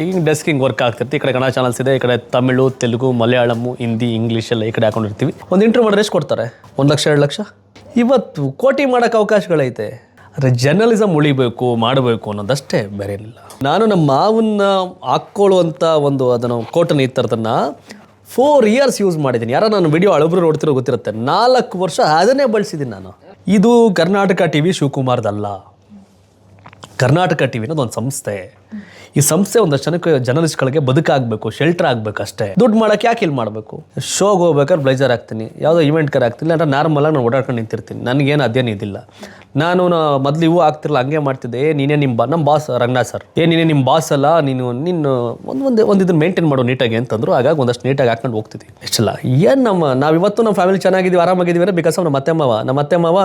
ಈಗ ಡೆಸ್ಕಿಂಗ್ ವರ್ಕ್ ಆಗ್ತಿರ್ತಿ. ಈ ಕಡೆ ಕನ್ನಡ ಚಾನಲ್ಸ್ ಇದೆ, ಈ ಕಡೆ ತಮಿಳು, ತೆಲುಗು, ಮಲಯಾಳಮು, ಹಿಂದಿ, ಇಂಗ್ಲೀಷ್ ಎಲ್ಲ ಈ ಕಡೆ ಹಾಕೊಂಡಿರ್ತೀವಿ. ಒಂದು ಇಂಟರ್ವ್ಯೂ ಮಾಡಿದ್ರೆ ಎಷ್ಟು ಕೊಡ್ತಾರೆ? 1 ಲಕ್ಷ 2 ಲಕ್ಷ. ಇವತ್ತು ಕೋಟಿ ಮಾಡೋಕ್ಕೆ ಅವಕಾಶಗಳೈತೆ. ಆದರೆ ಜರ್ನಲಿಸಮ್ ಉಳಿಬೇಕು, ಮಾಡಬೇಕು ಅನ್ನೋದಷ್ಟೇ, ಬೇರೆ ಏನಿಲ್ಲ. ನಾನು ನಮ್ಮ ಮಾವನ್ನ ಹಾಕ್ಕೊಳ್ಳುವಂಥ ಅದನ್ನು ಕೋಟನ್ನು ಈ ಥರದನ್ನು 4 ಇಯರ್ಸ್ ಯೂಸ್ ಮಾಡಿದ್ದೀನಿ. ಯಾರೋ ನಾನು ವಿಡಿಯೋ ಹಳಬ್ರು ನೋಡ್ತಿರೋ ಗೊತ್ತಿರುತ್ತೆ. 4 ವರ್ಷ ಅದನ್ನೇ ಬಳಸಿದ್ದೀನಿ ನಾನು. ಇದು ಕರ್ನಾಟಕ TV ಶಿವಕುಮಾರ್ದಲ್ಲ. ಕರ್ನಾಟಕ TV ಅನ್ನೋದು ಒಂದು ಸಂಸ್ಥೆ. ಈ ಸಂಸ್ಥೆ ಒಂದಷ್ಟು ಜನಕ್ಕೆ ಜರ್ನಲಿಸ್ಟ್ಗಳಿಗೆ ಬದುಕಾಗಬೇಕು, ಶೆಲ್ಟರ್ ಆಗಬೇಕು ಅಷ್ಟೇ. ದುಡ್ಡು ಮಾಡೋಕ್ಕೆ ಯಾಕೆ ಇಲ್ಲಿ ಮಾಡಬೇಕು? ಶೋಗೆ ಹೋಗ್ಬೇಕಾದ್ರೆ ಬ್ಲೇಜರ್ ಹಾಕ್ತೀನಿ, ಯಾವುದೋ ಇವೆಂಟ್ಗಾರ ಆಗ್ತೀನಿ, ಅಂದರೆ ನಾರ್ಮಲಾಗಿ ನಾನು ಓಡಾಡ್ಕೊಂಡು ನಿಂತಿರ್ತೀನಿ. ನನಗೇನು ಅದೇನು ಇದಿಲ್ಲ. ನಾನು ಮೊದಲು ಇವು ಆಗ್ತಿರಲ್ಲ, ಹಂಗೆ ಮಾಡ್ತಿದ್ದೆ. ನೀನೇ ನಮ್ಮ ಬಾಸ್ ರಂಗನಾಥ್ ಸರ್, ನೀನೇ ನಿಮ್ಮ ಬಾಸ್ ಅಲ್ಲ, ನಿನ್ನ ಒಂದು ಇದನ್ನು ಮೇಂಟೈನ್ ಮಾಡೋ ನೀಟಾಗಿ ಅಂತಂದ್ರು. ಹಾಗಾಗಿ ಒಂದಷ್ಟು ನೀಟಾಗಿ ಹಾಕೊಂಡು ಹೋಗ್ತಿದ್ವಿ. ಎಷ್ಟಲ್ಲ ಏನು ನಾವು ಇವತ್ತು ನಮ್ಮ ಫ್ಯಾಮಿಲಿ ಚೆನ್ನಾಗಿದ್ದೀವಿ, ಆರಾಮಾಗಿದ್ದೀವಿ ಅಂದರೆ ಬಿಕಾಸ್ ನಮ್ಮ ಅತ್ತೆ ಮಾವ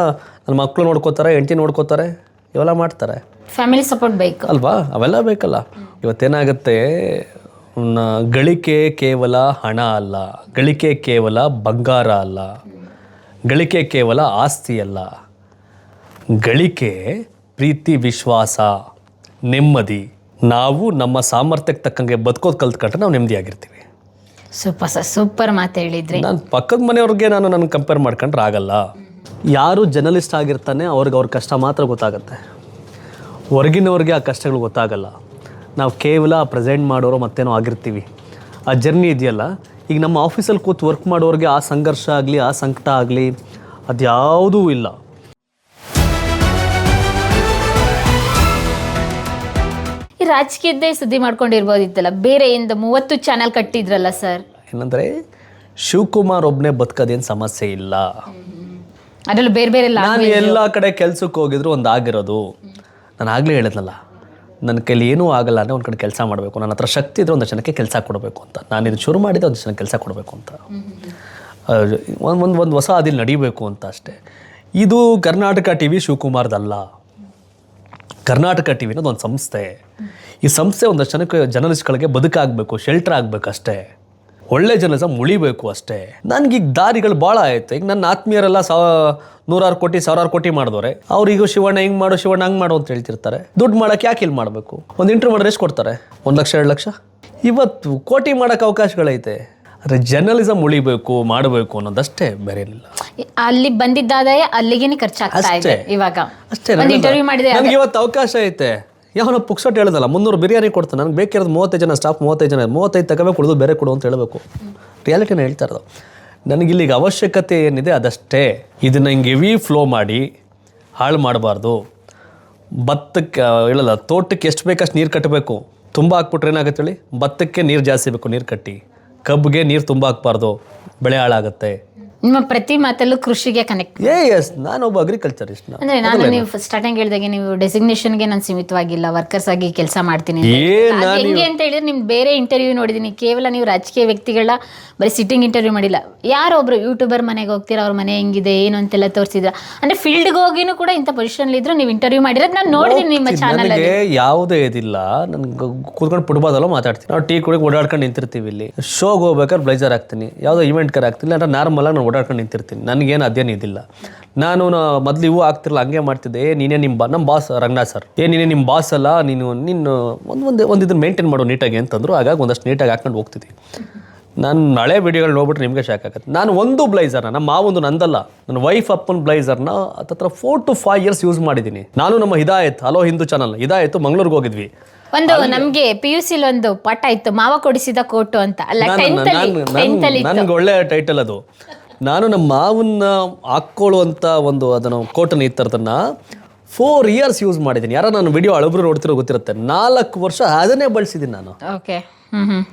ನನ್ನ ಮಕ್ಕಳು ನೋಡ್ಕೋತಾರೆ, ಹೆಂಡತಿ ನೋಡ್ಕೋತಾರೆ, ಇವೆಲ್ಲ ಮಾಡ್ತಾರೆ. ಫ್ಯಾಮಿಲಿ ಸಪೋರ್ಟ್ ಬೇಕು ಅಲ್ವಾ? ಅವೆಲ್ಲ ಬೇಕಲ್ಲ. ಇವತ್ತೇನಾಗುತ್ತೆ, ಗಳಿಕೆ ಕೇವಲ ಹಣ ಅಲ್ಲ, ಗಳಿಕೆ ಕೇವಲ ಬಂಗಾರ ಅಲ್ಲ, ಗಳಿಕೆ ಕೇವಲ ಆಸ್ತಿ ಅಲ್ಲ, ಗಳಿಕೆ ಪ್ರೀತಿ, ವಿಶ್ವಾಸ, ನೆಮ್ಮದಿ. ನಾವು ನಮ್ಮ ಸಾಮರ್ಥ್ಯಕ್ಕೆ ತಕ್ಕಂಗೆ ಬದುಕೋದು ಕಲ್ತ್ಕೊಂಡ್ರೆ ನಾವು ನೆಮ್ಮದಿಯಾಗಿರ್ತೀವಿ. ಸೂಪರ್ ಮಾತು ಹೇಳಿದ್ರಿ. ನಾನು ಪಕ್ಕದ ಮನೆಯವ್ರಿಗೆ ನಾನು ಕಂಪೇರ್ ಮಾಡ್ಕೊಂಡ್ರೆ ಆಗಲ್ಲ. ಯಾರು ಜರ್ನಲಿಸ್ಟ್ ಆಗಿರ್ತಾನೆ ಅವ್ರ ಕಷ್ಟ ಮಾತ್ರ ಗೊತ್ತಾಗುತ್ತೆ. ಹೊರಗಿನವ್ರಿಗೆ ಆ ಕಷ್ಟಗಳು ಗೊತ್ತಾಗಲ್ಲ. ನಾವು ಕೇವಲ ಪ್ರೆಸೆಂಟ್ ಮಾಡೋರು ಮತ್ತೇನೋ ಆಗಿರ್ತೀವಿ. ಆ ಜರ್ನಿ ಇದೆಯಲ್ಲ, ಈಗ ನಮ್ಮ ಆಫೀಸಲ್ಲಿ ಕೂತು ವರ್ಕ್ ಮಾಡೋರಿಗೆ ಆ ಸಂಘರ್ಷ ಆಗಲಿ, ಆ ಸಂಕಟ ಆಗಲಿ, ಅದ್ಯಾವುದೂ ಇಲ್ಲ. ಈ ರಾಜಕೀಯದ್ದೇ ಸುದ್ದಿ ಮಾಡ್ಕೊಂಡಿರ್ಬೋದಿತ್ತಲ್ಲ, ಬೇರೆ ಇಂದ 30 ಚಾನಲ್ ಕಟ್ಟಿದ್ರಲ್ಲ ಸರ್. ಏನಂದರೆ ಶಿವಕುಮಾರ್ ಒಬ್ಬನೇ ಬದುಕೋದೇನು ಸಮಸ್ಯೆ ಇಲ್ಲ. ಅದರಲ್ಲೂ ಬೇರೆ ನಾನು ಎಲ್ಲ ಕಡೆ ಕೆಲ್ಸಕ್ಕೆ ಹೋಗಿದ್ರು ಒಂದು ಆಗಿರೋದು. ನಾನು ಆಗಲೇ ಹೇಳಿದ್ನಲ್ಲ, ನನ್ನ ಕೈಲಿ ಏನೂ ಆಗಲ್ಲ ಅಂದರೆ ಒಂದು ಕಡೆ ಕೆಲಸ ಮಾಡಬೇಕು. ನನ್ನ ಹತ್ರ ಶಕ್ತಿ ಇದ್ದರೆ ಒಂದು ಜನಕ್ಕೆ ಕೆಲಸ ಕೊಡಬೇಕು ಅಂತ. ನಾನು ಇದು ಶುರು ಮಾಡಿದ್ದೆ ಒಂದು ಜನಕ್ಕೆ ಕೆಲಸ ಕೊಡಬೇಕು ಅಂತ, ಒಂದು ಹೊಸ ಅದಿಲ್ಲಿ ನಡೀಬೇಕು ಅಂತ ಅಷ್ಟೇ. ಇದು ಕರ್ನಾಟಕ TV ಶಿವಕುಮಾರ್ದಲ್ಲ. ಕರ್ನಾಟಕ TV ಅನ್ನೋದು ಒಂದು ಸಂಸ್ಥೆ. ಈ ಸಂಸ್ಥೆ ಒಂದಷ್ಟು ಜನಕ್ಕೆ ಜರ್ನಲಿಸ್ಟ್ಗಳಿಗೆ ಬದುಕಾಗಬೇಕು, ಶೆಲ್ಟರ್ ಆಗಬೇಕು ಅಷ್ಟೇ. ಒಳ್ಳೆ ಜರ್ನಲಿಸಮ್ ಉಳಿಬೇಕು ಅಷ್ಟೇ. ನನಗೀಗ ದಾರಿಗಳು ಭಾಳ ಆಯಿತು. ಈಗ ನನ್ನ ಆತ್ಮೀಯರೆಲ್ಲ 100 ಕೋಟಿ 1000 ಕೋಟಿ ಮಾಡಿದವ್ರೆ. ಅವ್ರಿಗೂ ಶಿವಣ್ಣ ಹಿಂಗೆ ಮಾಡು, ಶಿವಣ್ಣ ಹಂಗೆ ಮಾಡು ಅಂತ ಹೇಳ್ತಿರ್ತಾರೆ. ದುಡ್ಡು ಮಾಡೋಕ್ಕೆ ಯಾಕೆ ಇಲ್ಲಿ ಮಾಡಬೇಕು? ಒಂದು ಇಂಟರ್ವ್ಯೂ ಮಾಡಿದ್ರೆ ಎಷ್ಟು ಕೊಡ್ತಾರೆ? 1 ಲಕ್ಷ 2 ಲಕ್ಷ. ಇವತ್ತು ಕೋಟಿ ಮಾಡೋಕ್ಕೆ ಅವಕಾಶಗಳೈತೆ. ಆದರೆ ಜರ್ನಲಿಸಮ್ ಉಳಿಬೇಕು, ಮಾಡಬೇಕು ಅನ್ನೋದಷ್ಟೇ, ಬೇರೆ ಏನಿಲ್ಲ. ಅಲ್ಲಿ ಬಂದಿದ್ದಾದಾಯ ಅಲ್ಲಿಗೇನೆ ಖರ್ಚಾಗ್ತಾ ಇದೆ. ಇವಾಗ ಅಷ್ಟೇ. ನನಗೆ ಇವತ್ತು ಅವಕಾಶ ಐತೆ. ಯಾವನ ಪುಕ್ಸಟ್ ಹೇಳೋದಲ್ಲ, 300 ಬಿರಿಯಾನಿ ಕೊಡ್ತಾನೆ, ನನಗೆ ಬೇಕಿರೋದು 35 ಜನ ಸ್ಟಾಫ್, 35 ಜನ, 35 ತಗೋಬೇಕು, ಕೊಡೋದು ಬೇರೆ ಕೊಡು ಅಂತ ಹೇಳಬೇಕು. ರಿಯಾಲಿಟಿನ ಹೇಳ್ತಾ ಇರೋದು. ನನಗಿಲ್ಲಿಗೆ ಅವಶ್ಯಕತೆ ಏನಿದೆ ಅದಷ್ಟೇ. ಇದನ್ನು ಹಿಂಗೆ ಹೆವಿ ಫ್ಲೋ ಮಾಡಿ ಹಾಳು ಮಾಡಬಾರ್ದು. ಭತ್ತಕ್ಕೆ ಹೇಳಲ್ಲ, ತೋಟಕ್ಕೆ ಎಷ್ಟು ಬೇಕಷ್ಟು ನೀರು ಕಟ್ಟಬೇಕು. ತುಂಬ ಹಾಕ್ಬಿಟ್ರೆ ಏನಾಗುತ್ತೆ ಹೇಳಿ? ಭತ್ತಕ್ಕೆ ನೀರು ಜಾಸ್ತಿ ಬೇಕು, ನೀರು ಕಟ್ಟಿ. ಕಬ್ಬಿಗೆ ನೀರು ತುಂಬ ಹಾಕ್ಬಾರ್ದು, ಬೆಳೆ ಹಾಳಾಗುತ್ತೆ. ನಿಮ್ಮ ಪ್ರತಿ ಮಾತಲ್ಲೂ ಕೃಷಿಗೆ ಕನೆಕ್ಟ್. ಎಸ್, ನಾನೊಬ್ಬ ಅಗ್ರಿಕಲ್ಚರಿಸ್ಟ್. ಅಂದ್ರೆ ನಾನು ನೀವು ಸ್ಟಾರ್ಟಿಂಗ್ ಹೇಳಿದಾಗೆ ನೀವು ಡೆಸಿಗ್ನೇಷನ್ಗೆ ನಾನು ಸೀಮಿತವಾಗಿಲ್ಲ, ವರ್ಕರ್ಸ್ ಆಗಿ ಕೆಲಸ ಮಾಡ್ತೀನಿ ಹೆಂಗೆ ಅಂತ ಹೇಳಿದ್ರೆ, ನಿಮ್ದು ಬೇರೆ ಇಂಟರ್ವ್ಯೂ ನೋಡಿದ್ದೀನಿ. ಕೇವಲ ನೀವು ರಾಜಕೀಯ ವ್ಯಕ್ತಿಗಳ ಬರೀ ಸಿಟ್ಟಿಂಗ್ ಇಂಟರ್ವ್ಯೂ ಮಾಡಿಲ್ಲ. ಯಾರೋ ಒಬ್ರು ಯೂಟ್ಯೂಬರ್ ಮನೆಗೆ ಹೋಗ್ತೀರಾ, ಅವ್ರ ಮನೆ ಹೆಂಗಿದೆ ಏನು ಅಂತೆಲ್ಲ ತೋರಿಸಿದ್ರ. ಅಂದ್ರೆ ಫೀಲ್ಡ್ಗೆ ಹೋಗಿನೂ ಕೂಡ ಇಂಥ ಪೊಸಿಷನ್ ಇದ್ರು ನೀವು ಇಂಟರ್ವ್ಯೂ ಮಾಡಿರೋದು ನಾನು ನೋಡಿದ್ದೀನಿ ನಿಮ್ಮ ಚಾನಲ್. ಯಾವುದೇ ಇದಿಲ್ಲ, ನನ್ಗೆ ಕೂತ್ಕೊಂಡು ಪುಟ್ಬಾದಲ್ಲೋ ಮಾತಾಡ್ತೀನಿ. ನಾವು ಟೀ ಕುಡಿಗೆ ಓಡಾಡ್ಕೊಂಡು ನಿಂತಿರ್ತೀವಿ. ಇಲ್ಲಿ ಶೋಗೆ ಹೋಗ್ಬೇಕಾದ್ರೆ ಬ್ಲೇಜರ್ ಹಾಕ್ತೀನಿ, ಯಾವುದೋ ಇವೆಂಟ್ಗಾರ ಆಗ್ತೀನಿ, ಅಂದರೆ ನಾರ್ಮಲಾಗಿ ನಾನು ಓಡಾಡ್ಕೊಂಡು ನಿಂತಿರ್ತೀನಿ. ನನಗೇನು ಅದೇನು ಇದಿಲ್ಲ. ನಾನು ಮೊದಲು ಇವು ಆಗ್ತಿರಲ್ಲ, ಹಂಗೆ ಮಾಡ್ತಿದ್ದೆ. ನೀನೇ ನಮ್ಮ ಬಾಸ್ ರಂಗನಾಥ್ ಸರ್, ನೀನೇ ನಿಮ್ಮ ಬಾಸ್ ಅಲ್ಲ, ಒಂದು ಇದನ್ನು ಮೇಂಟೈನ್ ಮಾಡೋ ನೀಟಾಗಿ ಅಂತಂದ್ರು. ಹಾಗಾಗಿ ಒಂದಷ್ಟು ನೀಟಾಗಿ ಹಾಕೊಂಡು ಹೋಗ್ತಿದ್ವಿ. ನಾನು ಹಳೆ ವಿಡಿಯೋಗಳು ನೋಡ್ಬಿಟ್ರೆ ನಿಮಗೆ ಶಾಕ್ ಆಗುತ್ತೆ. ನಾನು ಒಂದು ಬ್ಲೈಸರ್ನ, ನಮ್ಮ ಮಾವೊಂದು ನಂದಲ್ಲ, ನನ್ನ ವೈಫ್ ಅಪ್ಪನ ಬ್ಲೈಸರ್ನ ಹತ್ರ 4 to 5 years ಯೂಸ್ ಮಾಡಿದ್ದೀನಿ. ನಾನು ನಮ್ಮ ಹಿದಾಯತ್, ಹಲೋ ಹಿಂದೂ ಚಾನಲ್ ಹಿದಾಯತ್ ಮಂಗಳೂರಿಗೆ ಹೋಗಿದ್ವಿ. ಒಂದು ನಮ್ಗೆ PUC ಒಂದು ಪಾಠ ಇತ್ತು, ಮಾವ ಕೊಡಿಸಿದ ಕೋಟು ಅಂತ. ನನ್ಗೆ ಒಳ್ಳೆ ಟೈಟಲ್ ಅದು. ನಾನು ನಮ್ಮ ಮಾವನ್ನ ಹಾಕ್ಕೊಳ್ಳುವಂಥ ಅದನ್ನು ಕೋಟನ್ನು ಈ ಥರದನ್ನು 4 years ಯೂಸ್ ಮಾಡಿದ್ದೀನಿ. ಯಾರೋ ನಾನು ವಿಡಿಯೋ ಹಳಬ್ರು ನೋಡ್ತಿರೋ ಗೊತ್ತಿರುತ್ತೆ. 4 ವರ್ಷ ಅದನ್ನೇ ಬಳಸಿದ್ದೀನಿ ನಾನು. ಓಕೆ.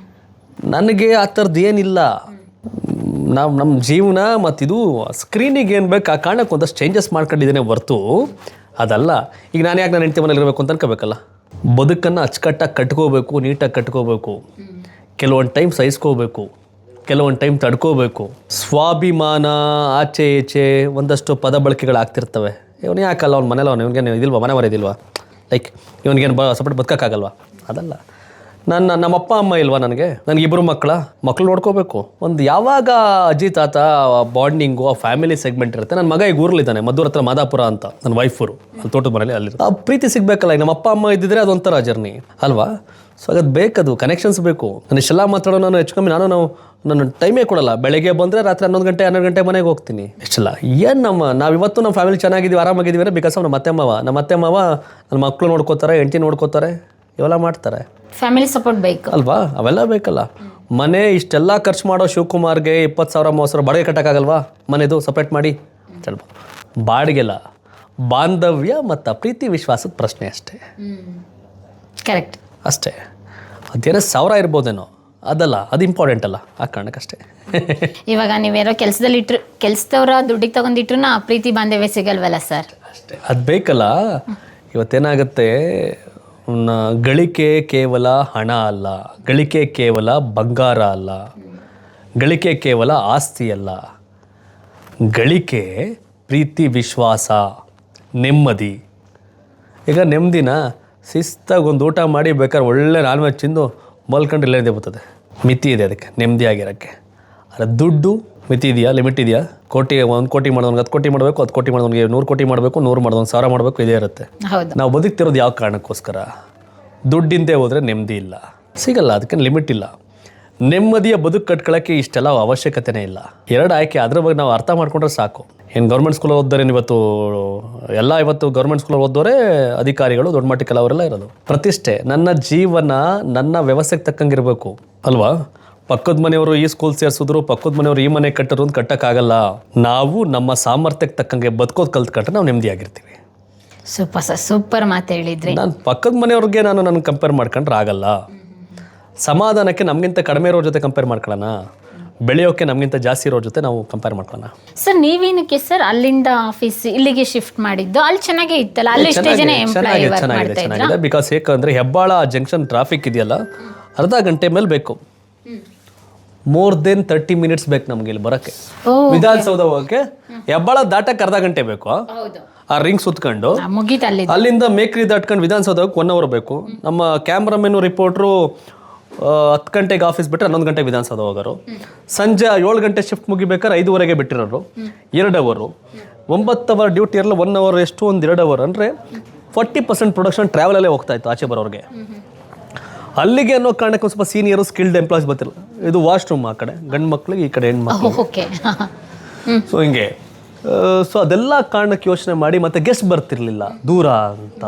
ನನಗೆ ಆ ಥರದ್ದು ಏನಿಲ್ಲ. ನಮ್ಮ ಜೀವನ ಮತ್ತಿದು ಸ್ಕ್ರೀನಿಗೆ ಏನು ಬೇಕು ಆ ಕಾರಣಕ್ಕೆ ಒಂದಷ್ಟು ಚೇಂಜಸ್ ಮಾಡ್ಕೊಂಡಿದ್ದೇನೆ ಹೊರ್ತು ಅದಲ್ಲ. ಈಗ ನಾನು ಯಾಕೆ ನಾನು ಹೆಂಡತಿ ಮನೇಲಿ ಇರಬೇಕು ಅಂತ ಅನ್ಕೋಬೇಕಲ್ಲ. ಬದುಕನ್ನು ಅಚ್ಚುಕಟ್ಟಾಗಿ ಕಟ್ಕೋಬೇಕು, ನೀಟಾಗಿ ಕಟ್ಕೋಬೇಕು. ಕೆಲವೊಂದು ಟೈಮ್ ಸಹಿಸ್ಕೋಬೇಕು, ಕೆಲವೊಂದು ಟೈಮ್ ತಡ್ಕೋಬೇಕು. ಸ್ವಾಭಿಮಾನ ಆಚೆ ಈಚೆ ಒಂದಷ್ಟು ಪದ ಬಳಕೆಗಳಾಗ್ತಿರ್ತವೆ. ಇವನು ಯಾಕಲ್ಲ ಅವ್ನ ಮನೇಲಿ ಇವನಿಗೇನು ಇದಿಲ್ವಾ, ಮನೆ ಮರೆಯದಿಲ್ವಾ, ಲೈಕ್ ಇವನಿಗೇನು ಸಪೋರ್ಟ್ ಬದುಕೋಕ್ಕಾಗಲ್ವಾ? ಅದಲ್ಲ. ನಮ್ಮ ಅಪ್ಪ ಅಮ್ಮ ಇಲ್ವಾ ನನಗೆ 2 ಮಕ್ಕಳು ನೋಡ್ಕೋಬೇಕು. ಒಂದು ಯಾವಾಗ ಅಜ್ಜಿ ತಾತ ಬಾಂಡಿಂಗು, ಆ ಫ್ಯಾಮಿಲಿ ಸೆಗ್ಮೆಂಟ್ ಇರುತ್ತೆ. ನನ್ನ ಮಗ ಈಗ ಊರಲ್ಲಿದ್ದಾನೆ, ಮದ್ದೂರ ಹತ್ರ ಮಾದಾಪುರ ಅಂತ, ನನ್ನ ವೈಫರು ಅಲ್ಲಿ ತೋಟದ ಮನೇಲಿ ಅಲ್ಲಿ. ಆ ಪ್ರೀತಿ ಸಿಗಬೇಕಲ್ಲ. ನಮ್ಮ ಅಪ್ಪ ಅಮ್ಮ ಇದ್ದಿದ್ರೆ ಅದೊಂಥರ ಜರ್ನಿ ಅಲ್ವಾ? ಸೊ ಅದು ಬೇಕದು ಕನೆಕ್ಷನ್ಸ್ ಬೇಕು. ನಾನು ಇಷ್ಟೆಲ್ಲ ಮಾತಾಡೋ ನಾನು ಹೆಚ್ಚು ಕಮ್ಮಿ ನಾನು ಟೈಮೇ ಕೊಡಲ್ಲ. ಬೆಳಗ್ಗೆ ಬಂದರೆ ರಾತ್ರಿ 11 ಗಂಟೆ 12 ಗಂಟೆ ಮನೆಗೆ ಹೋಗ್ತೀನಿ. ಇಷ್ಟಲ್ಲ ಏನು ನಾವಿವತ್ತು ನಮ್ಮ ಫ್ಯಾಮಿಲಿ ಚೆನ್ನಾಗಿದ್ದೀವಿ ಆರಾಮಾಗಿದ್ದೀವಿ ಅಂದರೆ ಬಿಕಾಸ್ ನಮ್ಮ ಅತ್ತೆ ಮಾವ ನನ್ನ ಮಕ್ಕಳು ನೋಡ್ಕೋತಾರೆ, ಹೆಂಡತಿ ನೋಡ್ಕೋತಾರೆ, ಇವೆಲ್ಲ ಮಾಡ್ತಾರೆ. ಫ್ಯಾಮಿಲಿ ಸಪೋರ್ಟ್ ಬೇಕು ಅಲ್ವಾ, ಅವೆಲ್ಲ ಬೇಕಲ್ಲ. ಮನೆ ಇಷ್ಟೆಲ್ಲ ಖರ್ಚು ಮಾಡೋ ಶಿವಕುಮಾರ್ಗೆ 20,000 30,000 ಬಾಡಿಗೆ ಕಟ್ಟೋಕ್ಕಾಗಲ್ವಾ? ಮನೆದು ಸಪ್ರೇಟ್ ಮಾಡಿ ಹೇಳ್ಬೋದು. ಬಾಡಿಗೆಲ್ಲ ಬಾಂಧವ್ಯ ಮತ್ತು ಪ್ರೀತಿ ವಿಶ್ವಾಸದ ಪ್ರಶ್ನೆ ಅಷ್ಟೇ. ಕರೆಕ್ಟ್ ಅಷ್ಟೇ. ಅದೇನೋ 1,000 ಇರ್ಬೋದೇನೋ, ಅದಲ್ಲ, ಅದು ಇಂಪಾರ್ಟೆಂಟ್ ಅಲ್ಲ, ಆ ಕಾರಣಕ್ಕಷ್ಟೇ. ಇವಾಗ ನೀವೇನೋ ಕೆಲಸದವ್ರ ದುಡ್ಡಿಗೆ ತಗೊಂಡಿಟ್ರು ಆ ಪ್ರೀತಿ ಬಾಂಧವ್ಯ ಸಿಗಲ್ವಲ್ಲ ಸರ್? ಅಷ್ಟೇ, ಅದು ಬೇಕಲ್ಲ. ಇವತ್ತೇನಾಗುತ್ತೆ, ಗಳಿಕೆ ಕೇವಲ ಹಣ ಅಲ್ಲ, ಗಳಿಕೆ ಕೇವಲ ಬಂಗಾರ ಅಲ್ಲ, ಗಳಿಕೆ ಕೇವಲ ಆಸ್ತಿ ಅಲ್ಲ, ಗಳಿಕೆ ಪ್ರೀತಿ ವಿಶ್ವಾಸ ನೆಮ್ಮದಿ. ಈಗ ನೆಮ್ಮದಿನ ಶಿಸ್ತಾಗಿ ಒಂದು ಊಟ ಮಾಡಿ ಬೇಕಾದ್ರೆ ಒಳ್ಳೆ ನಾನ್ ವೆಜ್ ತಿಂದು ಮಲ್ಕೊಂಡು ಇಲ್ಲೇ ಬರ್ತದೆ. ಮಿತಿ ಇದೆ ಅದಕ್ಕೆ, ನೆಮ್ಮದಿಯಾಗಿರೋಕ್ಕೆ. ಆದರೆ ದುಡ್ಡು ಮಿತಿ ಇದೆಯಾ, ಲಿಮಿಟ್ ಇದೆಯಾ? 1 ಕೋಟಿ ಮಾಡೋನ್ಗೆ 10 ಕೋಟಿ ಮಾಡಬೇಕು, 10 ಕೋಟಿ ಮಾಡೋನ್ಗೆ 100 ಕೋಟಿ ಮಾಡಬೇಕು, 100 ಮಾಡೋದು 1,000 ಮಾಡಬೇಕು, ಇದೇ ಇರುತ್ತೆ. ನಾವು ಬದುಕ್ತಿರೋದು ಯಾವ ಕಾರಣಕ್ಕೋಸ್ಕರ? ದುಡ್ಡಿಂದೇ ಹೋದರೆ ನೆಮ್ಮದಿ ಇಲ್ಲ, ಸಿಗಲ್ಲ. ಅದಕ್ಕೆ ಲಿಮಿಟ್ ಇಲ್ಲ. ನೆಮ್ಮದಿಯ ಬದುಕು ಕಟ್ಕೊಳ್ಳೋಕ್ಕೆ ಇಷ್ಟೆಲ್ಲ ಅವಶ್ಯಕತೆನೇ ಇಲ್ಲ. 2 ಆಯ್ಕೆ, ಅದ್ರ ಬಗ್ಗೆ ನಾವು ಅರ್ಥ ಮಾಡ್ಕೊಂಡ್ರೆ ಸಾಕು. ಏನು ಗೌರ್ಮೆಂಟ್ ಸ್ಕೂಲಲ್ಲಿ ಓದ್ದೋರೆ ಇವತ್ತು ಗೌರ್ಮೆಂಟ್ ಸ್ಕೂಲಲ್ಲಿ ಓದೋರೆ ಅಧಿಕಾರಿಗಳು, ದೊಡ್ಡ ಮಟ್ಟಕ್ಕೆಲ್ಲ ಅವರೆಲ್ಲ ಇರೋದು. ಪ್ರತಿಷ್ಠೆ, ನನ್ನ ಜೀವನ ನನ್ನ ವ್ಯವಸ್ಥೆಗೆ ತಕ್ಕಂಗಿರಬೇಕು ಅಲ್ವಾ? ಪಕ್ಕದ ಮನೆಯವರು ಈ ಸ್ಕೂಲ್ ಸೇರಿಸಿದ್ರು, ಪಕ್ಕದ ಮನೆಯವರು ಈ ಮನೆ ಕಟ್ಟರು ಅಂತ ಕಟ್ಟಕ್ಕಾಗಲ್ಲ. ನಾವು ನಮ್ಮ ಸಾಮರ್ಥ್ಯಕ್ಕೆ ತಕ್ಕಂಗೆ ಬದುಕೋದು ಕಲ್ತ್ಕೊಂಡ್ರೆ ನಾವು ನೆಮ್ಮದಿಯಾಗಿರ್ತೀವಿ. ಸೂಪರ್ ಸರ್, ಸೂಪರ್ ಮಾತು ಹೇಳಿದ್ರಿ. ನಾನು ಪಕ್ಕದ ಮನೆಯವ್ರಿಗೆ ನಾನು ಕಂಪೇರ್ ಮಾಡ್ಕೊಂಡ್ರೆ ಆಗಲ್ಲ. ಸಮಾಧಾನಕ್ಕೆ ನಮಗಿಂತ ಕಡಿಮೆ ಇರೋರ ಜೊತೆ ಕಂಪೇರ್ ಮಾಡ್ಕೊಳ್ಳೋಣ, ಬೆಳೆಯೋಕ್ಕೆ ನಮಗಿಂತ ಜಾಸ್ತಿ ಇರೋ ಜೊತೆ ನಾವು ಕಂಪೇರ್ ಮಾಡ್ಕೊಳ್ಳೋಣ. ಸರ್ ನೀವೇನಕ್ಕೆ ಸರ್ ಅಲ್ಲಿಂದ ಆಫೀಸ್ ಇಲ್ಲಿಗೆ ಶಿಫ್ಟ್ ಮಾಡಿದ್ದು? ಅಲ್ಲಿ ಚೆನ್ನಾಗೇ ಇತ್ತಲ್ಲ, ಅಲ್ಲಿ ಇಷ್ಟೇ ಜನ ಎಂಪ್ಲಾಯಿ ವರ್ಕ್ ಮಾಡ್ತಾ ಇದ್ರಾ? ಚೆನ್ನಾಗಿದೆ. ಬಿಕಾಸ್ ಏಕೆಂದರೆ ಹೆಬ್ಬಾಳ ಜಂಕ್ಷನ್ ಟ್ರಾಫಿಕ್ ಇದೆಯಲ್ಲ, ಅರ್ಧ ಗಂಟೆ ಮೇಲೆ ಬೇಕು. ಮೋರ್ ದೆನ್ 30 ಮಿನಿಟ್ಸ್ ಬೇಕು ನಮ್ಗೆ ಇಲ್ಲಿ ಬರೋಕ್ಕೆ. ವಿಧಾನಸೌಧ ಹೋಗೋಕ್ಕೆ ಹೆಬ್ಬಾಳ ದಾಟಕ್ಕೆ ಅರ್ಧ ಗಂಟೆ ಬೇಕು. ಆ ರಿಂಗ್ ಸುತ್ಕೊಂಡು ಅಲ್ಲಿಂದ ಮೇಕ್ರಿ ದಾಟ್ಕೊಂಡು ವಿಧಾನಸೌಧ ಹೋಗಕ್ಕೆ 1 ಅವರ್ ಬೇಕು. ನಮ್ಮ ಕ್ಯಾಮ್ರಾಮೆನ್ ರಿಪೋರ್ಟ್ರು 10 ಗಂಟೆಗೆ ಆಫೀಸ್ ಬಿಟ್ಟರೆ 11 ಗಂಟೆಗೆ ವಿಧಾನಸೌಧ ಹೋಗೋರು. ಸಂಜೆ 7 ಗಂಟೆ ಶಿಫ್ಟ್ ಮುಗಿಬೇಕಾದ್ರೆ 5:30ಗೆ ಬಿಟ್ಟಿರೋರು. 2 ಅವರು 9 ಅವರ್ ಡ್ಯೂಟಿ ಇರಲ್ಲ, 1 ಅವರ್ ಎಷ್ಟು, ಒಂದು 2 ಅವರ್ ಅಂದರೆ 40% ಪ್ರೊಡಕ್ಷನ್ ಟ್ರಾವೆಲಲ್ಲೇ ಹೋಗ್ತಾ ಇತ್ತು ಆಚೆ ಬರೋರಿಗೆ. ಅಲ್ಲಿಗೆ ಅನ್ನೋ ಕಾರಣಕ್ಕೆ ಒಂದು ಸ್ವಲ್ಪ ಸೀನಿಯರು ಸ್ಕಿಲ್ಡ್ ಎಂಪ್ಲಾಯ್ಸ್ ಬರ್ತಿರಲ್ಲ. ಇದು ವಾಶ್ರೂಮ್ ಆ ಕಡೆ ಗಂಡು ಮಕ್ಳಿಗೆ, ಈ ಕಡೆ ಹೆಣ್ಮಕ್ಳು. ಸೊ ಹಿಂಗೆ ಸೊ ಅದೆಲ್ಲ ಕಾರಣಕ್ಕೆ ಯೋಚನೆ ಮಾಡಿ ಮತ್ತೆ ಗೆಸ್ಟ್ ಬರ್ತಿರ್ಲಿಲ್ಲ ದೂರ ಅಂತ.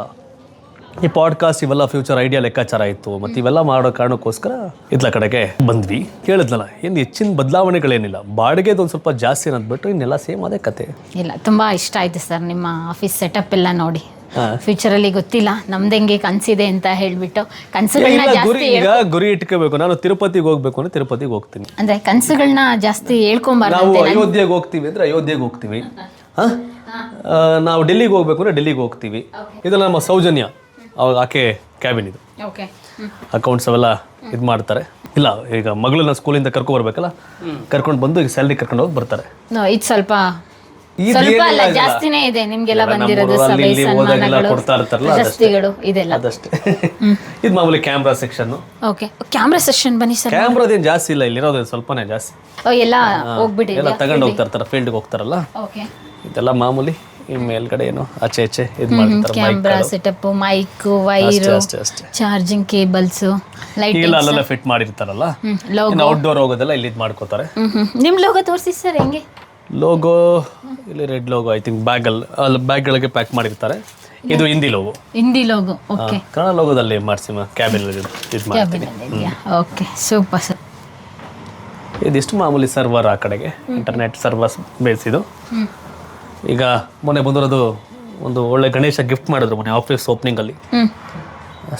ಈ ಪಾಡ್ಕಾಸ್ಟ್ ಇವೆಲ್ಲ ಫ್ಯೂಚರ್ ಐಡಿಯಾ ಲೆಕ್ಕಾಚಾರ ಇತ್ತು. ಮತ್ತು ಇವೆಲ್ಲ ಮಾಡೋ ಕಾರಣಕ್ಕೋಸ್ಕರ ಇತ್ಲ ಕಡೆಗೆ ಬಂದ್ವಿ. ಕೇಳಿದ್ನಲ್ಲ, ಏನು ಹೆಚ್ಚಿನ ಬದಲಾವಣೆಗಳೇನಿಲ್ಲ, ಬಾಡಿಗೆದು ಒಂದು ಸ್ವಲ್ಪ ಜಾಸ್ತಿ ಅನ್ನೋದ್ಬಿಟ್ಟು ಇನ್ನೆಲ್ಲ ಸೇಮ್ ಅದೇ ಕತೆ. ಇಲ್ಲ, ತುಂಬ ಇಷ್ಟ ಆಯಿತು ಸರ್ ನಿಮ್ಮ ಆಫೀಸ್ ಸೆಟಪ್ ಎಲ್ಲ ನೋಡಿ. ಫ್ಯೂಚರಲ್ಲಿ ಗೊತ್ತಿಲ್ಲ ನಮ್ದು ಹೆಂಗೆ ಕನಸಿದೆ ಅಂತ ಹೇಳ್ಬಿಟ್ಟು ಕನಸುಗಳನ್ನ ಜಾಸ್ತಿ ಗುರಿ ಇಟ್ಕೋಬೇಕು. ನಾನು ತಿರುಪತಿಗೆ ಹೋಗ್ಬೇಕು ಅಂದ್ರೆ ತಿರುಪತಿಗೆ ಹೋಗ್ತೀನಿ, ಅಂದ್ರೆ ಕನಸುಗಳನ್ನ ಜಾಸ್ತಿ ಹೇಳ್ಕೊಂಬಾರ್ದು. ನಾವು ಅಯೋಧ್ಯೆಗೆ ಹೋಗ್ತೀವಿ ಅಂದ್ರೆ ಅಯೋಧ್ಯೆಗೆ ಹೋಗ್ತೀವಿ. ನಾವು ಡೆಲ್ಲಿಗೆ ಹೋಗ್ಬೇಕು ಅಂದ್ರೆ ಡೆಲ್ಲಿಗೆ ಹೋಗ್ತೀವಿ. ಇದೆಲ್ಲ ನಮ್ಮ ಸೌಜನ್ಯ, ಅವಾಗ ಆಕೆ ಕ್ಯಾಬಿನ್ ಇದು ಅಕೌಂಟ್ಸ್ ಅವೆಲ್ಲ ಇದು ಮಾಡ್ತಾರೆ. ಇಲ್ಲ, ಈಗ ಮಗಳನ್ನ ಸ್ಕೂಲಿಂದ ಕರ್ಕೊಂಡ್ಬರ್ಬೇಕಲ್ಲ, ಕರ್ಕೊಂಡು ಬಂದು ಈಗ ಸ್ಯಾಲ್ರಿ ಕರ್ಕೊಂಡು ಹೋಗಿ ಬರ್ತಾರೆ. ಇದು ಸ್ವಲ್ಪ ಅಲ್ಲ, ಜಾಸ್ತಿನೇ ಇದೆ ನಿಮ್ಗೆಲ್ಲ ಬಂದಿರೋದು ಸಭೆ ಸನ್ಮಾನಗಳು, ಪ್ರಶಸ್ತಿಗಳು ಇದೆಲ್ಲ. ಅದಷ್ಟೇ. ಇದು ಮಾಮೂಲಿ camera section. Okay, camera section ಬನ್ನಿ ಸರ್. ಕ್ಯಾಮ್ರಾದೇನು ಜಾಸ್ತಿ ಇಲ್ಲ, ಇಲ್ಲಿರೋದು ಸ್ವಲ್ಪನೇ ಜಾಸ್ತಿ. ಎಲ್ಲ ಹೋಗ್ಬಿಟ್ಟು ಎಲ್ಲ ತಗೊಂಡು ಹೋಗ್ತಾ ಇರ್ತಾರೆ, ಫೀಲ್ಡ್ಗೆ ಹೋಗ್ತಾರಲ್ಲ, ಇದೆಲ್ಲ ಮಾಮೂಲಿ. ಈ ಮೇಲ್ಗಡೆ ಏನು ಆಚೆ ಇದು ಮಾಡ್ತಾರೆ, camera setup, mic, wire, charging cables, lighting ಅಲ್ಲೆಲ್ಲ ಫಿಟ್ ಮಾಡಿರ್ತಾರಲ್ಲ. ಔಟ್ಡೋರ್ ಹೋಗೋದೆಲ್ಲ ಇಲ್ಲಿ ಮಾಡ್ಕೋತಾರೆ. ನಿಮ್ ಲೋಗೋ ತೋರಿಸಿ ಸರ್. ಹೆಂಗೆ ಲೋಗೋ? ಇಲ್ಲಿ ರೆಡ್ ಲೋಗೋ, ಐ ಥಿಂಕ್ ಬ್ಯಾಗ್ಗಳಿಗೆ ಪ್ಯಾಕ್ ಮಾಡಿರ್ತಾರೆ. ಇದು Hindi logo. Hindi logo, okay. Kannada ಲೋಗೋದಲ್ಲಿ ಮಾಡಿಸಿ ಕ್ಯಾಬಿನ್ ಇದು ಮಾಡ್ತೀನಿ. Okay, super sir. ಇದಿಷ್ಟು ಮಾಮೂಲಿ ಸರ್ವರ್, ಆ ಕಡೆಗೆ ಇಂಟರ್ನೆಟ್ ಸರ್ವರ್ಸ್ ಬೇಸ್ ಇದು. ಈಗ ಮೊನ್ನೆ ಬಂದಿರೋದು ಒಂದು ಒಳ್ಳೆ ಗಣೇಶ ಗಿಫ್ಟ್ ಮಾಡಿದ್ರು ಮೊನ್ನೆ ಆಫೀಸ್ ಓಪನಿಂಗಲ್ಲಿ.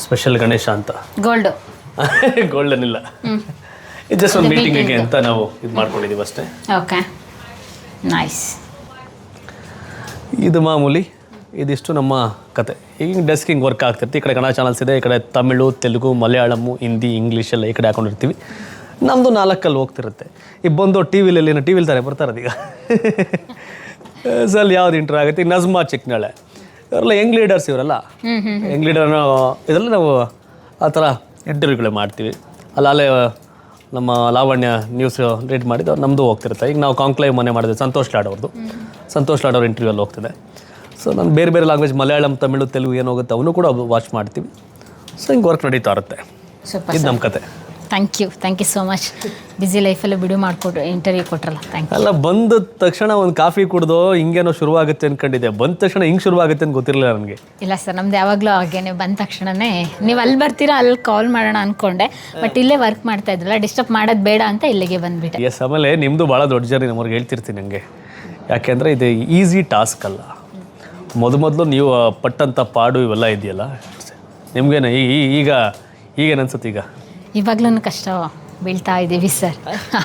ಸ್ಪೆಷಲ್ ಗಣೇಶ ಅಂತ. ಗೋಲ್ಡನ್ ಇಲ್ಲ, ಇದು ಜಸ್ಟ್ ಒಂದು ಮೀಟಿಂಗಿಗೆ ಅಂತ ನಾವು ಇದು ಮಾಡ್ಕೊಂಡಿದ್ದೀವಿ ಅಷ್ಟೇ. Okay, nice. ಇದು ಮಾಮೂಲಿ. ಇದಿಷ್ಟು ನಮ್ಮ ಕತೆ. ಈಗ ಡೆಸ್ಕಿಂಗ್ ವರ್ಕ್ ಆಗ್ತಿರ್ತೀವಿ. ಈ ಕಡೆ ಕನ್ನಡ ಚಾನಲ್ಸ್ ಇದೆ, ಈ ಕಡೆ ತಮಿಳು, ತೆಲುಗು, ಮಲಯಾಳಮ್ಮು, ಹಿಂದಿ, ಇಂಗ್ಲೀಷ್ ಎಲ್ಲ ಈ ಕಡೆ ಹಾಕೊಂಡಿರ್ತೀವಿ. ನಮ್ಮದು 4 ಹೋಗ್ತಿರುತ್ತೆ. ಈಗ ಬಂದು ಟಿ ವಿಲಿ ತಾನೇ ಬರ್ತಾ ಇರೋದು. ಈಗ ಸಲ್ ಯಾವ್ದು ಇಂಟ್ರ್ ಆಗುತ್ತೆ. ಈಗ ನಜ್ಮಾ ಚಿಕ್ನಾಳೆ ಇವರೆಲ್ಲ ಯಂಗ್ ಲೀಡರ್ಸ್, ಇವರೆಲ್ಲ ಯಂಗ್ ಲೀಡರ್ನ ಇದೆಲ್ಲ ನಾವು ಆ ಥರ ಇಂಟರ್ವ್ಯೂಗಳು ಮಾಡ್ತೀವಿ. ಅಲ್ಲೇ ನಮ್ಮ ಲಾವಣ್ಯ ನ್ಯೂಸ್ ರೀಡ್ ಮಾಡಿದ್ದು ನಮ್ಮದು ಹೋಗ್ತಿರುತ್ತೆ. ಈಗ ನಾವು ಕಾಂಕ್ಲೇವ್ ಮನೆ ಮಾಡಿದ್ವಿ, ಸಂತೋಷ್ ಲಾಡ್ ಅವ್ರ ಇಂಟರ್ವ್ಯೂ ಅಲ್ಲಿ ಹೋಗ್ತಿದೆ. ಸೊ ನಾನು ಬೇರೆ ಲ್ಯಾಂಗ್ವೇಜ್, ಮಲಯಾಳಂ, ತಮಿಳು, ತೆಲುಗು ಏನು ಹೋಗುತ್ತೆ ಅವನು ಕೂಡ ವಾಚ್ ಮಾಡ್ತೀವಿ. ಸೊ ಹಿಂಗೆ ವರ್ಕ್ ನಡೀತಾ ಇರುತ್ತೆ. ಸೂಪರ್ ಇದು ನಮ್ಮ ಕತೆ. Thank you so much. Busy ಲೈಫಲ್ಲಿ ಬಿಡು ಮಾಡಿಕೊಟ್ರು, ಇಂಟರ್ವ್ಯೂ ಕೊಟ್ರಲ್ಲ, ಥ್ಯಾಂಕ್ ಯು. ಅಲ್ಲ, ಬಂದ ತಕ್ಷಣ ಒಂದು ಕಾಫಿ ಕುಡ್ದು ಹಿಂಗೇನೋ ಶುರುವಾಗುತ್ತೆ ಅನ್ಕೊಂಡಿದ್ದೆ, ಬಂದ ತಕ್ಷಣ ಹಿಂಗೆ ಶುರುವಾಗುತ್ತೆ ಅಂತ ಗೊತ್ತಿರಲಿಲ್ಲ ನನಗೆ. ಇಲ್ಲ ಸರ್, ನಮ್ದು ಯಾವಾಗಲೂ ಹಾಗೇನೆ, ಬಂದ ತಕ್ಷಣನೇ ನೀವು ಅಲ್ಲಿ ಬರ್ತೀರಾ, ಅಲ್ಲಿ ಕಾಲ್ ಮಾಡೋಣ ಅಂದ್ಕೊಂಡೆ, ಬಟ್ ಇಲ್ಲೇ ವರ್ಕ್ ಮಾಡ್ತಾ ಇದ್ರಲ್ಲ, ಡಿಸ್ಟರ್ಬ್ ಮಾಡೋದು ಬೇಡ ಅಂತ ಇಲ್ಲಿಗೆ ಬಂದುಬಿಟ್ಟೆ. ಎಸ್, ಆಮೇಲೆ ನಿಮ್ಮದು ಭಾಳ ದೊಡ್ಡ ಜರ್ನಿ, ನಮ್ಮವ್ರಿಗೆ ಹೇಳ್ತಿರ್ತೀನಿ ನನಗೆ. ಯಾಕೆಂದರೆ ಇದು ಈಸಿ ಟಾಸ್ಕ್ ಅಲ್ಲ. ಮೊದಲು ನೀವು ಪಟ್ಟಂಥ ಪಾಡು ಇವೆಲ್ಲ ಇದೆಯಲ್ಲ, ನಿಮಗೇನು ಈಗೇನು ಅನ್ಸುತ್ತೆ? ಇವಾಗ್ಲೂ ಕಷ್ಟ ಬೀಳ್ತಾ ಇದ್ದೀವಿ ಸರ್.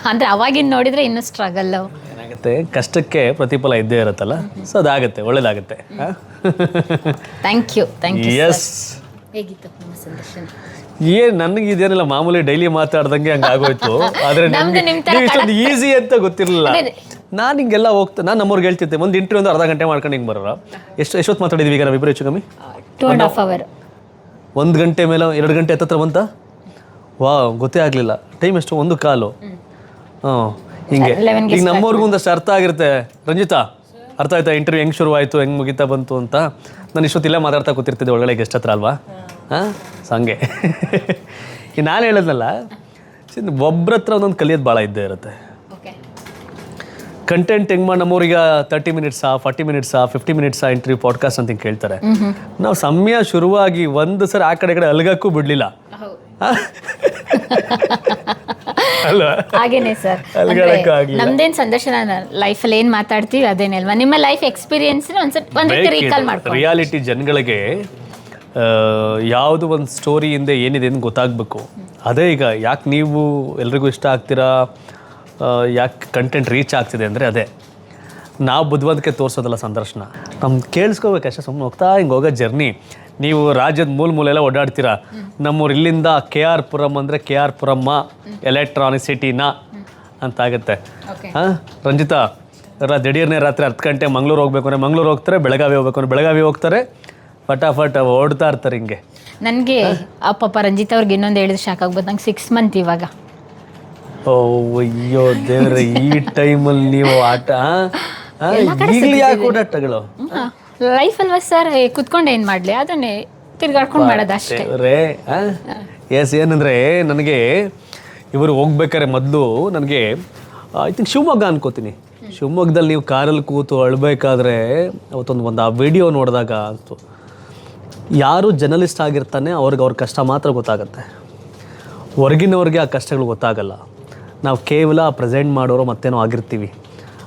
ಅಂದರೆ ಅವಾಗಿನ ನೋಡಿದರೆ ಇನ್ನೂ ಸ್ಟ್ರಗಲ್ಲು. ಏನಾಗುತ್ತೆ, ಕಷ್ಟಕ್ಕೆ ಪ್ರತಿಫಲ ಇದ್ದೇ ಇರುತ್ತಲ್ಲ, ಸೊ ಅದಾಗುತ್ತೆ, ಒಳ್ಳೇದಾಗುತ್ತೆ. ಥ್ಯಾಂಯಾಂಕ್ ಯು ಎಸ್. ಹೇಗಿತ್ತು ನಮ್ಮ ಸಂದರ್ಶನ? ನನಗೆ ಇದೇನಿಲ್ಲ, ಮಾಮೂಲಿ ಡೈಲಿ ಮಾತಾಡ್ದಂಗೆ ಹಂಗೆ ಆಗೋಯ್ತು. ಆದರೆ ನೀವು ಇಷ್ಟೊಂದು ಈಸಿ ಅಂತ ಗೊತ್ತಿರಲಿಲ್ಲ. ನಾನು ಹಿಂಗೆಲ್ಲ ನಾನು ನಮ್ಮವ್ರಿಗೆ ಹೇಳ್ತಿದ್ದೆ, ಒಂದು ಇಂಟರ್ವ್ಯೂ ಒಂದು ಅರ್ಧ ಗಂಟೆ ಮಾಡ್ಕೊಂಡು ಹಿಂಗೆ ಬರೋರ. ಎಷ್ಟೊತ್ತು ಮಾತಾಡಿದ್ವಿ ಈಗ ನಾವಿಬ್ಬರು ಹೆಚ್ಚು ಕಮ್ಮಿ? 2.5 hours. 1 ಗಂಟೆ ಮೇಲೆ 2 ಗಂಟೆ ಹತ್ತತ್ರ ಬಂತ. ಗೊತ್ತೇ ಆಗಲಿಲ್ಲ ಟೈಮ್ ಎಷ್ಟು, 1:15. ಹಿಂಗೆ ಈಗ ನಮ್ಮವ್ರಿಗೂ ಒಂದಷ್ಟು ಅರ್ಥ ಆಗಿರುತ್ತೆ. ರಂಜಿತಾ, ಅರ್ಥ ಆಯ್ತಾ ಇಂಟರ್ವ್ಯೂ ಹೆಂಗೆ ಶುರು ಆಯಿತು, ಹೆಂಗೆ ಮುಗಿತಾ ಬಂತು ಅಂತ? ನಾನು ಇಷ್ಟೊತ್ತಿಲ್ಲ ಮಾತಾಡ್ತಾ ಕೂತಿರ್ತಿದ್ದೆ ಒಳಗಡೆ ಗೆಸ್ಟ್ ಹತ್ರ ಅಲ್ವಾ? ಸೊ ಹಂಗೆ ಈಗ ನಾನು ಹೇಳಿದ್ನಲ್ಲ, ಒಬ್ಬರ ಹತ್ರ ಒಂದೊಂದು ಕಲಿಯೋದು ಭಾಳ ಇದ್ದೇ ಇರುತ್ತೆ. ಕಂಟೆಂಟ್ ಹೆಂಗೆ ಮಾಡಿ ನಮ್ಮವ್ರಿಗೆ 30 ಮಿನಿಟ್ಸಾ, 40 ಮಿನಿಟ್ಸಾ, 50 ಮಿನಿಟ್ಸಾ ಇಂಟರ್ವ್ಯೂ ಪಾಡ್ಕಾಸ್ಟ್ ಅಂತ ಹಿಂಗೆ ಕೇಳ್ತಾರೆ. ನಾವು ಸಮಯ ಶುರುವಾಗಿ ಒಂದು ಸರಿ ಆ ಕಡೆ ಅಲ್ಗಕ್ಕೂ ಬಿಡಲಿಲ್ಲ ಅಲ್ವಾ? ಹಾಗೇನೆ ಸರ್, ನಮ್ದೇನು ಸಂದರ್ಶನ ಲೈಫಲ್ಲಿ ಏನು ಮಾತಾಡ್ತೀವಿ ಅದೇನೇ ಅಲ್ವಾ? ನಿಮ್ಮ ಲೈಫ್ ಎಕ್ಸ್ಪೀರಿಯನ್ಸ್ ಒಂದು ರೀತಿ ರೀಕಾಲ್ ಮಾಡ್ಕೊಂಡು, ರಿಯಾಲಿಟಿ ಜನಗಳಿಗೆ ಯಾವುದು ಒಂದು ಸ್ಟೋರಿ ಹಿಂದೆ ಏನಿದೆ ಅಂತ ಗೊತ್ತಾಗಬೇಕು. ಅದೇ ಈಗ ಯಾಕೆ ನೀವು ಎಲ್ರಿಗೂ ಇಷ್ಟ ಆಗ್ತೀರಾ, ಯಾಕೆ ಕಂಟೆಂಟ್ ರೀಚ್ ಆಗ್ತಿದೆ ಅಂದರೆ ಅದೇ ನಾವು ಬುದ್ಧಿವಂತಿಕೆ ತೋರಿಸೋದಲ್ಲ ಸಂದರ್ಶನ. ಕೇಳಿಸ್ಕೋಬೇಕಷ್ಟೇ, ಸುಮ್ಮನೆ ಹೋಗ್ತಾ ಹಿಂಗೆ ಹೋಗೋ ಜರ್ನಿ. ನೀವು ರಾಜ್ಯದ ಮೂಲೆಲ್ಲ ಓಡಾಡ್ತೀರಾ. ನಮ್ಮೂರು ಇಲ್ಲಿಂದ KR ಪುರಂ ಅಂದರೆ KR ಪುರಮ್ಮ ಎಲೆಕ್ಟ್ರಾನಿಕ್ ಸಿಟಿನಾ ಅಂತಾಗುತ್ತೆ. ರಂಜಿತಾ ದಿಢೀರ್ನೇ ರಾತ್ರಿ 10 ಗಂಟೆ ಮಂಗಳೂರು ಹೋಗ್ಬೇಕು ಅಂದರೆ ಮಂಗಳೂರು ಹೋಗ್ತಾರೆ, ಬೆಳಗಾವಿ ಹೋಗ್ಬೇಕು ಅಂದರೆ ಬೆಳಗಾವಿ ಹೋಗ್ತಾರೆ, ಫಟಾಫಟ್ ಓಡ್ತಾ ಇರ್ತಾರೆ ಹಿಂಗೆ. ನನಗೆ ಪಾಪ ರಂಜಿತಾ ಅವ್ರಿಗೆ ಇನ್ನೊಂದು ಹೇಳಿದ್ರೆ ಶಾಕ್ ಆಗ್ಬೋದು, ನಂಗೆ 6 months ಇವಾಗ. ಅಯ್ಯೋ ದೇವ್ರೆ, ಈ ಟೈಮಲ್ಲಿ ನೀವು ಆಟ ಈಗಲೂ ಯಾಕೆ ಓಡಾಟಗಳು? ಲೈಫ್ ಅಲ್ವಾ ಸರ್, ಕುತ್ಕೊಂಡು ಏನು ಮಾಡಲಿ, ಅದನ್ನೇ ತಿರ್ಗಾಡ್ಕೊಂಡು ಮಾಡೋದು ಅಷ್ಟೇ ರೇ. ಎಸ್, ಏನಂದರೆ ನನಗೆ ಇವರು ಹೋಗ್ಬೇಕಾದ್ರೆ ಮೊದಲು ನನಗೆ ಐ ಥಿಂಕ್ ಶಿವಮೊಗ್ಗ ಅನ್ಕೋತೀನಿ. ಶಿವಮೊಗ್ಗದಲ್ಲಿ ನೀವು ಕಾರಲ್ಲಿ ಕೂತು ಅಳ್ಬೇಕಾದ್ರೆ ಅವತ್ತೊಂದು ಆ ವಿಡಿಯೋ ನೋಡಿದಾಗ ಅಂತು, ಯಾರು ಜರ್ನಲಿಸ್ಟ್ ಆಗಿರ್ತಾನೆ ಅವ್ರ ಕಷ್ಟ ಮಾತ್ರ ಗೊತ್ತಾಗುತ್ತೆ, ಹೊರಗಿನವ್ರಿಗೆ ಆ ಕಷ್ಟಗಳು ಗೊತ್ತಾಗಲ್ಲ. ನಾವು ಕೇವಲ ಪ್ರೆಸೆಂಟ್ ಮಾಡೋರು ಮತ್ತೇನೋ ಆಗಿರ್ತೀವಿ.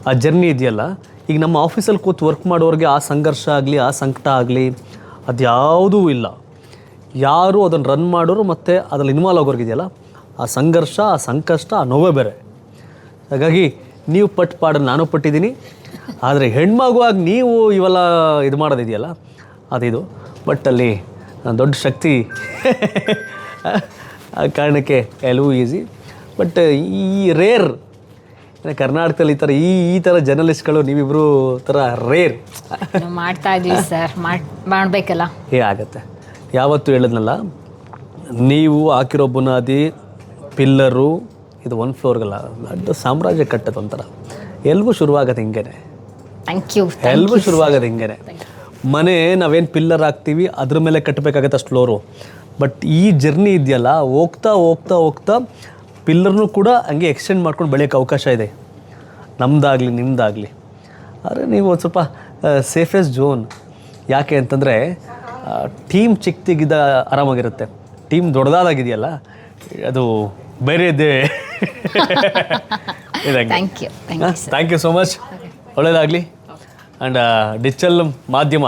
ಆ ಜರ್ನಿ ಇದೆಯಲ್ಲ, ಈಗ ನಮ್ಮ ಆಫೀಸಲ್ಲಿ ಕೂತು ವರ್ಕ್ ಮಾಡೋರಿಗೆ ಆ ಸಂಘರ್ಷ ಆಗಲಿ, ಆ ಸಂಕಟ ಆಗಲಿ, ಅದ್ಯಾವುದೂ ಇಲ್ಲ. ಯಾರು ಅದನ್ನು ರನ್ ಮಾಡೋರು ಮತ್ತು ಅದ್ರಲ್ಲಿ ಇನ್ವಾಲ್ವ್ ಆಗೋರ್ಗಿದೆಯಲ್ಲ, ಆ ಸಂಘರ್ಷ, ಆ ಸಂಕಷ್ಟ, ಆ ನೋವೇ ಬೇರೆ. ಹಾಗಾಗಿ ನೀವು ಪಾಡನ್ನು ನಾನು ಪಟ್ಟಿದ್ದೀನಿ. ಆದರೆ ಹೆಣ್ಮಗುವಾಗಿ ನೀವು ಇವೆಲ್ಲ ಇದು ಮಾಡೋದಿದೆಯಲ್ಲ, ಅದಿದು. ಬಟ್ ಅಲ್ಲಿ ದೊಡ್ಡ ಶಕ್ತಿ ಆ ಕಾರಣಕ್ಕೆ ಎಲ್ಲವೂ ಈಸಿ. ಬಟ್ ಈ ರೇರ್ ಕರ್ನಾಟಕದಲ್ಲಿ ಈ ಥರ ಜರ್ನಲಿಸ್ಟ್ಗಳು ನೀವಿಬ್ಬರು ಥರ ರೇರ್. ಮಾಡ್ತಾ ಇದ್ವಿ ಸರ್, ಮಾಡಬೇಕಲ್ಲ. ಆಗತ್ತೆ. ಯಾವತ್ತೂ ಹೇಳಿದ್ನಲ್ಲ, ನೀವು ಹಾಕಿರೋ ಬುನಾದಿ ಪಿಲ್ಲರು ಇದು 1 ಫ್ಲೋರ್ಗಲ್ಲ, ದೊಡ್ಡ ಸಾಮ್ರಾಜ್ಯ ಕಟ್ಟದ ಒಂಥರ. ಎಲ್ಗೂ ಶುರುವಾಗತ್ತೆ ಹಿಂಗೇನೆ. Thank you. ಎಲ್ಗೂ ಶುರುವಾಗತ್ತೆ ಹಿಂಗೇನೆ. ಮನೆ ನಾವೇನು ಪಿಲ್ಲರ್ ಹಾಕ್ತೀವಿ ಅದ್ರ ಮೇಲೆ ಕಟ್ಟಬೇಕಾಗತ್ತೆ ಅಷ್ಟು ಫ್ಲೋರು. ಬಟ್ ಈ ಜರ್ನಿ ಇದೆಯಲ್ಲ, ಹೋಗ್ತಾ ಹೋಗ್ತಾ ಹೋಗ್ತಾ ಪಿಲ್ಲರ್ನೂ ಕೂಡ ಹಂಗೆ ಎಕ್ಸ್ಟೆಂಡ್ ಮಾಡ್ಕೊಂಡು ಬೆಳೆಯೋಕ್ಕೆ ಅವಕಾಶ ಇದೆ, ನಮ್ಮದಾಗಲಿ ನಿಮ್ಮದಾಗಲಿ. ಆದರೆ ನೀವು ಒಂದು ಸ್ವಲ್ಪ ಸೇಫೆಸ್ಟ್ ಝೋನ್. ಯಾಕೆ ಅಂತಂದರೆ ಟೀಮ್ ಚಿಕ್ಕದಿದ್ದ ಆರಾಮಾಗಿರುತ್ತೆ, ಟೀಮ್ ದೊಡ್ಡದಾಗಿದೆಯಲ್ಲ ಅದು ಬೇರೆದೇ. ಥ್ಯಾಂಕ್ ಯು ಸೋ ಮಚ್, ಒಳ್ಳೆಯದಾಗಲಿ. ಆ್ಯಂಡ್ ಡಿಜಿಟಲ್ ಮಾಧ್ಯಮ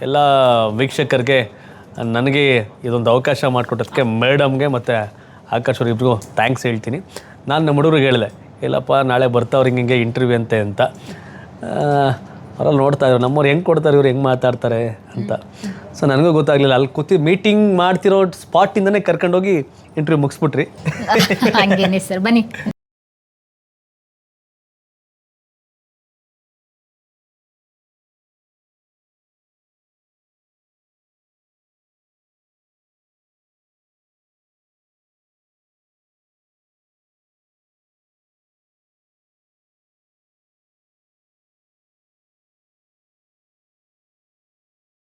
ಎಲ್ಲ ವೀಕ್ಷಕರಿಗೆ ನನಗೆ ಇದೊಂದು ಅವಕಾಶ ಮಾಡಿಕೊಟ್ಟದಕ್ಕೆ ಮೇಡಮ್ಗೆ ಮತ್ತು ಆಕಾಶ್ ಅವ್ರಿಬ್ರಿಗೂ ಥ್ಯಾಂಕ್ಸ್ ಹೇಳ್ತೀನಿ. ನಾನು ನಮ್ಮ ಹುಡುಗರಿಗೆ ಹೇಳಿದೆ, ಇಲ್ಲಪ್ಪ ನಾಳೆ ಬರ್ತಾವ್ರು ಹಿಂಗೆ ಇಂಟರ್ವ್ಯೂ ಅಂತ. ಅವರಲ್ಲಿ ನೋಡ್ತಾ ಇದ್ರು ನಮ್ಮವ್ರು ಹೆಂಗೆ ಕೊಡ್ತಾರೆ, ಇವ್ರು ಹೆಂಗೆ ಮಾತಾಡ್ತಾರೆ ಅಂತ. ಸೊ ನನಗೂ ಗೊತ್ತಾಗಲಿಲ್ಲ, ಅಲ್ಲಿ ಕೂತಿ ಮೀಟಿಂಗ್ ಮಾಡ್ತಿರೋ ಸ್ಪಾಟಿಂದನೇ ಕರ್ಕೊಂಡೋಗಿ ಇಂಟರ್ವ್ಯೂ ಮುಗಿಸ್ಬಿಟ್ರಿ. ಹಂಗೇನೆ ಸರ್, ಬನ್ನಿ.